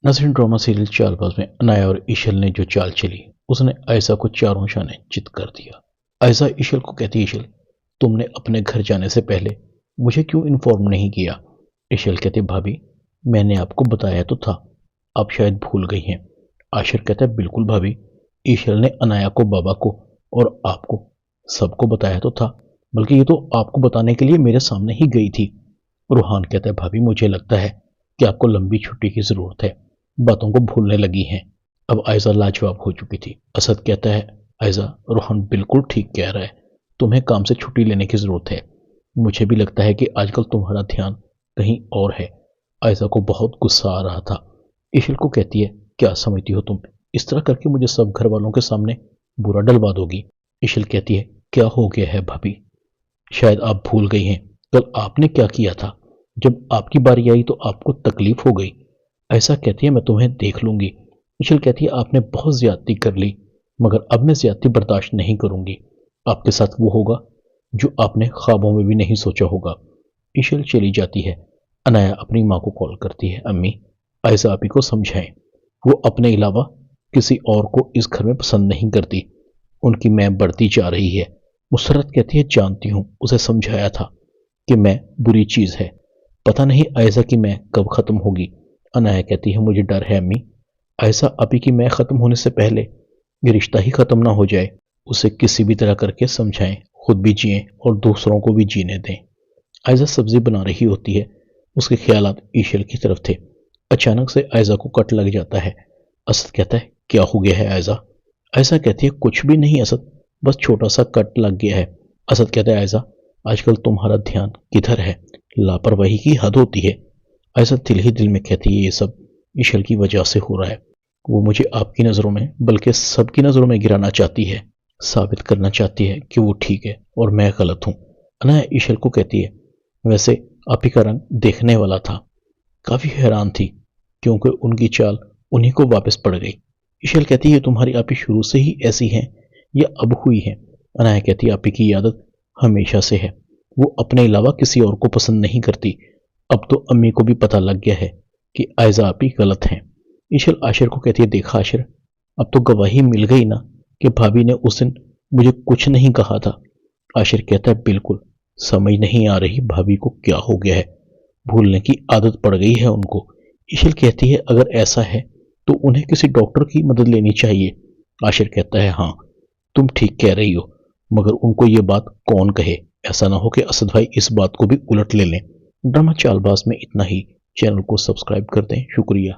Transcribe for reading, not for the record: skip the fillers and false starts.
Nasreen drama serial Chaalbaaz में अनाया और इशल ने जो चाल चली उसने आयशा को चारों शाने चित कर दिया। आयशा इशल को कहती, इशल तुमने अपने घर जाने से पहले मुझे क्यों इन्फॉर्म नहीं किया? इशल कहते, भाभी मैंने आपको बताया तो था, आप शायद भूल गई हैं। आशिर कहता है, बिल्कुल भाभी, इशल ने अनाया को, बाबा को और आपको सबको बताया तो था, बल्कि ये तो आपको बताने के लिए मेरे सामने ही गई थी। रूहान कहता है, भाभी मुझे लगता है कि आपको लंबी छुट्टी की जरूरत है, बातों को भूलने लगी हैं। अब आयशा लाजवाब हो चुकी थी। असद कहता है, आयशा रूहान बिल्कुल ठीक कह रहा है, तुम्हें काम से छुट्टी लेने की जरूरत है। मुझे भी लगता है कि आजकल तुम्हारा ध्यान कहीं और है। आयशा को बहुत गुस्सा आ रहा था। इशल को कहती है, क्या समझती हो तुम, इस तरह करके मुझे सब घर वालों के सामने बुरा डलवा दोगी? इशल कहती है, क्या हो गया है भाभी, शायद आप भूल गई हैं कल आपने क्या किया था। जब आपकी बारी आई तो आपको तकलीफ हो गई। ऐसा कहती है, मैं तुम्हें देख लूंगी। इशल कहती है, आपने बहुत ज्यादती कर ली, मगर अब मैं ज्यादती बर्दाश्त नहीं करूंगी। आपके साथ वो होगा जो आपने ख्वाबों में भी नहीं सोचा होगा। इशल चली जाती है। अनाया अपनी माँ को कॉल करती है, अम्मी आयशा आपी को समझाएं, वो अपने अलावा किसी और को इस घर में पसंद नहीं करती, उनकी मैं बढ़ती जा रही है। मुसरत कहती है, जानती हूँ, उसे समझाया था कि मैं बुरी चीज है, पता नहीं आयशा की मैं कब खत्म होगी। अनाया कहती है, मुझे डर है अम्मी, आयशा अभी की मैं खत्म होने से पहले ये रिश्ता ही खत्म ना हो जाए। उसे किसी भी तरह करके समझाएं, खुद भी जिए और दूसरों को भी जीने दें। आयशा सब्जी बना रही होती है, उसके ख्यालात ईशल की तरफ थे। अचानक से आयशा को कट लग जाता है। असद कहता है, क्या हो गया है आयशा? आयशा कहती है, कुछ भी नहीं असद, बस छोटा सा कट लग गया है। असद कहता है, आयशा आजकल तुम्हारा ध्यान किधर है, लापरवाही की हद होती है। आयशा दिल ही दिल में कहती है, ये सब ईशल की वजह से हो रहा है, वो मुझे आपकी नज़रों में बल्कि सबकी नज़रों में गिराना चाहती है, साबित करना चाहती है कि वो ठीक है और मैं गलत हूँ। अनाया ईशल को कहती है, वैसे आप ही का रंग देखने वाला था। काफी हैरान थी क्योंकि उनकी चाल उन्हीं को वापस पड़ गई। ईशल कहती है, तुम्हारी आपी शुरू से ही ऐसी हैं या अब हुई है? अनाया कहती है, आपी की आदत हमेशा से है, वो अपने अलावा किसी और को पसंद नहीं करती। अब तो अम्मी को भी पता लग गया है कि आयशा आपी गलत हैं। ईशल आशिर को कहती है, देखा आशिर, अब तो गवाही मिल गई ना कि भाभी ने उस दिन मुझे कुछ नहीं कहा था। आशिर कहता है, बिल्कुल, समझ नहीं आ रही भाभी को क्या हो गया है, भूलने की आदत पड़ गई है उनको। ईशल कहती है, अगर ऐसा है तो उन्हें किसी डॉक्टर की मदद लेनी चाहिए। आशिर कहता है, हाँ तुम ठीक कह रही हो, मगर उनको ये बात कौन कहे, ऐसा ना हो कि असद भाई इस बात को भी उलट ले लें। ड्रामा चालबाज में इतना ही। चैनल को सब्सक्राइब कर दें। शुक्रिया।